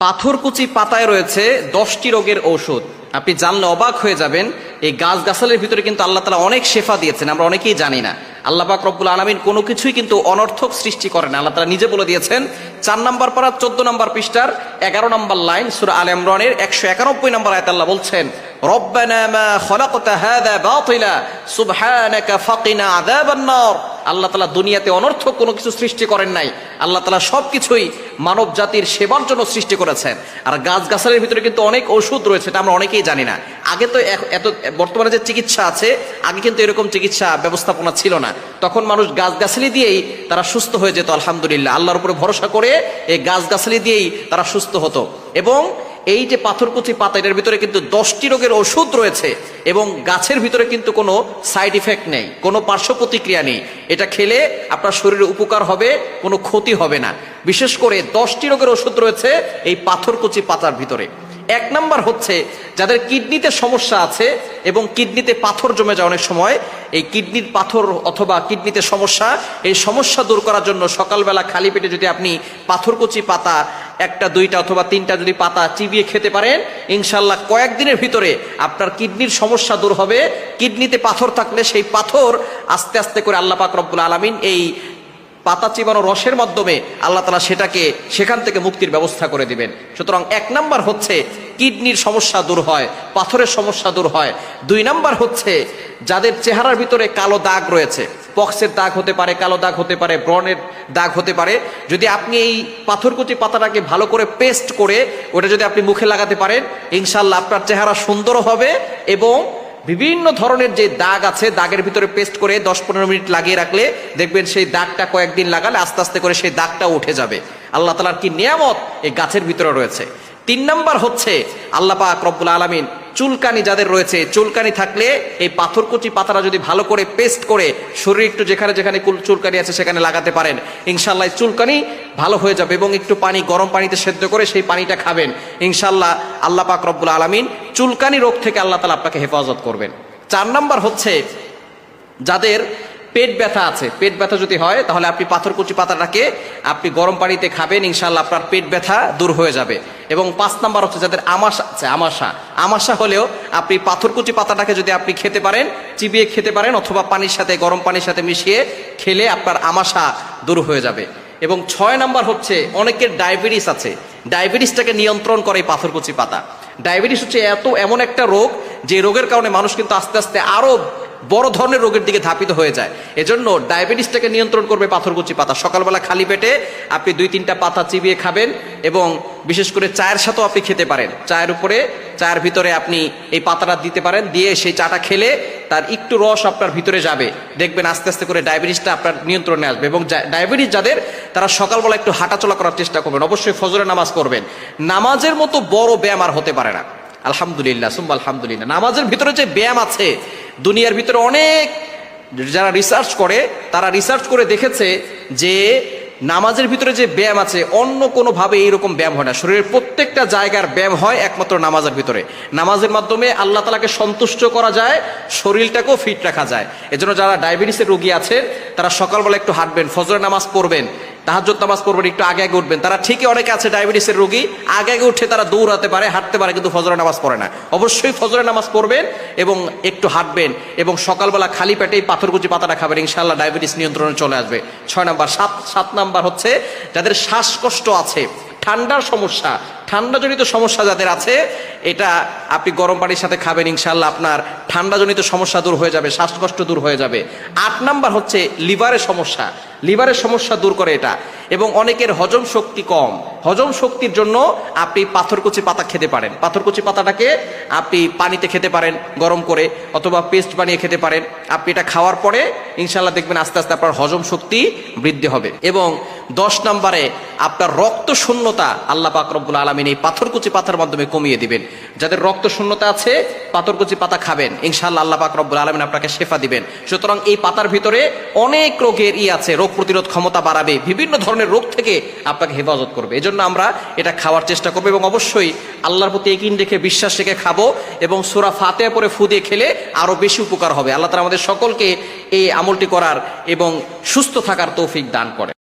পাথরকুচি পাতায় রয়েছে 10টি রোগের ঔষধ। আপনি জানলে অবাক হয়ে যাবেন। এই গাছগাছালির ভিতরে কিন্তু আল্লাহ তাআলা অনেক শেফা দিয়েছেন, আমরা অনেকেই জানি না। আল্লাহ পাক রব্বুল আলামিন কোনো কিছুই কিন্তু অনর্থক সৃষ্টি করেন। আল্লাহ তাআলা নিজে বলে দিয়েছেন 4 নম্বর পারা 14 নম্বর পৃষ্ঠার 11 নম্বর লাইন সূরা আলে ইমরানের 191 নম্বর আয়াতে আল্লাহ বলছেন, রব্বানা মা খালাকতা হাযা বাতিলা সুবহানাকা ফাকিনা আযাবান নার। আল্লাহ তাআলা দুনিয়াতে অনর্থক কোনো কিছু সৃষ্টি করেন নাই। আল্লাহ তাআলা সবকিছুই মানব জাতির সেবার জন্য সৃষ্টি করেছেন। আর গাছগাছালির ভিতরে কিন্তু অনেক ওষুধ রয়েছে, এটা আমরা অনেকেই জানি না। আগে তো এত বর্তমানে যে চিকিৎসা আছে, আগে কিন্তু এরকম চিকিৎসা ব্যবস্থাপনা ছিল না। তখন মানুষ গাছগাছালি দিয়েই তারা সুস্থ হয়ে যেত। আলহামদুলিল্লাহ, আল্লাহর উপরে ভরসা করে এই গাছগাছালি দিয়েই তারা সুস্থ হতো। এবং এই যে পাথরকুচি পাতা, এটার ভিতরে কিন্তু 10টি রোগের ওষুধ রয়েছে এবং গাছের ভিতরে কিন্তু কোনো সাইড ইফেক্ট নেই, কোনো পার্শ্ব প্রতিক্রিয়া নেই। এটা খেলে আপনার শরীরে উপকার হবে, কোনো ক্ষতি হবে না। বিশেষ করে 10টি রোগের ওষুধ রয়েছে এই পাথরকুচি পাতার ভিতরে। 1 নাম্বার হচ্ছে যাদের কিডনিতে সমস্যা আছে এবং কিডনিতে পাথর জমে যায় অনেক সময়, এই কিডনির পাথর অথবা কিডনিতে সমস্যা, এই সমস্যা দূর করার জন্য সকালবেলা খালি পেটে যদি আপনি পাথরকুচি পাতা 1টা 2টা অথবা 3টা যদি পাতা চিবিয়ে খেতে পারেন, ইনশাল্লাহ কয়েকদিনের ভিতরে আপনার কিডনির সমস্যা দূর হবে। কিডনিতে পাথর থাকলে সেই পাথর আস্তে আস্তে করে আল্লাহ পাক রব্বুল আলামিন এই পাতা চিবানো রসের মাধ্যমে আল্লাহ তাআলা সেখান থেকে মুক্তির ব্যবস্থা করে দিবেন। সুতরাং 1 নাম্বার হচ্ছে কিডনির সমস্যা দূর হয়, পাথরের সমস্যা দূর হয়। 2 নাম্বার হচ্ছে যাদের চেহারার ভিতরে কালো দাগ রয়েছে, পক্সের দাগ হতে পারে, কালো দাগ হতে পারে, ব্রণের দাগ হতে পারে, যদি আপনি এই পাথরকুচি পাতাটাকে ভালো করে পেস্ট করে ওটা যদি আপনি মুখে লাগাতে পারেন, ইনশাল্লাহ আপনার চেহারা সুন্দর হবে। এবং বিভিন্ন ধরনের যে দাগ আছে, দাগের ভিতরে পেস্ট করে 10-15 মিনিট লাগিয়ে রাখলে দেখবেন সেই দাগটা কয়েকদিন লাগালে আস্তে আস্তে করে সেই দাগটা উঠে যাবে। আল্লাহ তাআলার কি নিয়ামত এই গাছের ভিতরে রয়েছে। 3 নাম্বার হচ্ছে আল্লাহ পাক রব্বুল আলামিন চুলকানি যাদের রয়েছে, চুলকানি থাকলে এই পাথরকুচি পাতাটা যদি ভালো করে পেস্ট করে শরীরে একটু যেখানে যেখানে চুলকানি আছে সেখানে লাগাতে পারেন, ইনশাল্লাহ চুলকানি ভালো হয়ে যাবে। এবং একটু পানি, গরম পানিতে সেদ্ধ করে সেই পানিটা খাবেন, ইনশাল্লাহ আল্লাহ পাক রব্বুল আলামিন চুলকানি রোগ থেকে আল্লাহ তাআলা আপনাকে হেফাজত করবেন। 4 নাম্বার হচ্ছে যাদের পেট ব্যথা আছে, পেট ব্যথা যদি হয় তাহলে আপনি পাথরকুচি পাতাটাকে আপনি গরম পানিতে খাবেন, ইনশাল্লাহ আপনার পেট ব্যথা দূর হয়ে যাবে। এবং 5 নাম্বার হচ্ছে যাদের আমাশা আছে, আমাশা হলেও আপনি পাথরকুচি পাতাটাকে যদি আপনি খেতে পারেন, চিবিয়ে খেতে পারেন অথবা পানির সাথে, গরম পানির সাথে মিশিয়ে খেলে আপনার আমাশা দূর হয়ে যাবে। এবং 6 নাম্বার হচ্ছে অনেকের ডায়াবেটিস আছে, ডায়াবেটিসটাকে নিয়ন্ত্রণ করে পাথরকুচি পাতা। ডায়াবেটিস হচ্ছে এমন একটা রোগ যে রোগের কারণে মানুষ কিন্তু আস্তে আস্তে আরো বড় ধরনের রোগের দিকে ধাপিত হয়ে যায়। এজন্য ডায়াবেটিসটাকে নিয়ন্ত্রণ করবে পাথরকুচি পাতা। সকালবেলা খালি পেটে আপনি 2-3টা পাতা চিবিয়ে খাবেন এবং বিশেষ করে চায়ের সাথেও আপনি খেতে পারেন। চায়ের ভিতরে আপনি এই পাতাটা দিতে পারেন, দিয়ে সেই চাটা খেলে তার একটু রস আপনার ভিতরে যাবে, দেখবেন আস্তে আস্তে করে ডায়াবেটিসটা আপনার নিয়ন্ত্রণে আসবে। এবং ডায়াবেটিস যাদের, তারা সকালবেলা একটু হাঁটাচলা করার চেষ্টা করবেন, অবশ্যই ফজরের নামাজ পড়বেন। নামাজের মতো বড় ব্যায়াম আর হতে পারে না। আলহামদুলিল্লাহ সুম্মা আলহামদুলিল্লাহ, নামাজের ভিতরে যে ব্যায়াম আছে, দুনিয়ার ভিতরে অনেক যারা রিসার্চ করে, তারা রিসার্চ করে দেখেছে যে নামাজের ভিতরে যে ব্যায়াম আছে অন্য কোনো ভাবে এইরকম ব্যায়াম হয় না। শরীরের প্রত্যেকটা জায়গার ব্যায়াম হয় একমাত্র নামাজের ভিতরে। নামাজের মাধ্যমে আল্লাহ তাআলাকে সন্তুষ্ট করা যায়, শরীরটাকেও ফিট রাখা যায়। এজন্য যারা ডায়াবেটিসের রোগী আছেন তারা সকালবেলা একটু হাঁটবেন, ফজরের নামাজ পড়বেন, তাহাজ্জুদ নামাজ পড়বেন, একটু আগে আগে উঠবেন। তারা ঠিকই, অনেকে আছে ডায়াবেটিসের রোগী আগে আগে উঠে তারা দৌড়াতে পারে, হাঁটতে পারে, কিন্তু ফজরের নামাজ পড়ে না। অবশ্যই ফজরের নামাজ পড়বেন এবং একটু হাঁটবেন এবং সকালবেলা খালি পেটেই পাথরকুচি পাতাটা খাবেন, ইনশাআল্লাহ ডায়াবেটিস নিয়ন্ত্রণে চলে আসবে। 6 নাম্বার। 7 নাম্বার হচ্ছে যাদের শ্বাসকষ্ট আছে, ঠান্ডার সমস্যা, ঠান্ডাজনিত সমস্যা যাদের আছে, এটা আপনি গরম পানির সাথে খাবেন, ইনশাআল্লাহ আপনার ঠান্ডাজনিত সমস্যা দূর হয়ে যাবে, শ্বাসকষ্ট দূর হয়ে যাবে। 8 নাম্বার হচ্ছে লিভারের সমস্যা, লিভারের সমস্যা দূর করে এটা। এবং অনেকের হজম শক্তি কম, হজম শক্তির জন্য আপনি পাথরকুচি পাতা খেতে পারেন। পাথরকুচি পাতাটাকে আপনি পানিতে খেতে পারেন গরম করে, অথবা পেস্ট বানিয়ে খেতে পারেন। আপনি এটা খাওয়ার পরে ইনশাআল্লাহ দেখবেন আস্তে আস্তে আপনার হজম শক্তি বৃদ্ধি হবে। এবং 10 নম্বরে আপনার রক্ত শূন্যতা আল্লাহ পাক রব্বুল আলামিন এই পাথরকুচি পাতার মাধ্যমে কমিয়ে দিবেন। যাদের রক্ত শূন্যতা আছে পাথরকুচি পাতা খাবেন, ইনশাআল্লাহ আল্লাহ পাক রব্বুল আলামিন আপনাকে শেফা দিবেন। সুতরাং এই পাতার ভিতরে অনেক রোগের আছে, রোগ প্রতিরোধ ক্ষমতা বাড়াবে, বিভিন্ন ধরনের রোগ থেকে আপনাকে হেফাজত করবে। এজন্য আমরা এটা খাওয়ার চেষ্টা করবো এবং অবশ্যই আল্লাহর প্রতি ইয়াকিন রেখে, বিশ্বাস রেখে খাবো। এবং সূরা ফাতিহা পড়ে ফু দিয়ে খেলে আরো বেশি উপকার হবে। আল্লাহ তাআলা আমাদের সকলকে এই আমলটি করার এবং সুস্থ থাকার তৌফিক দান করে।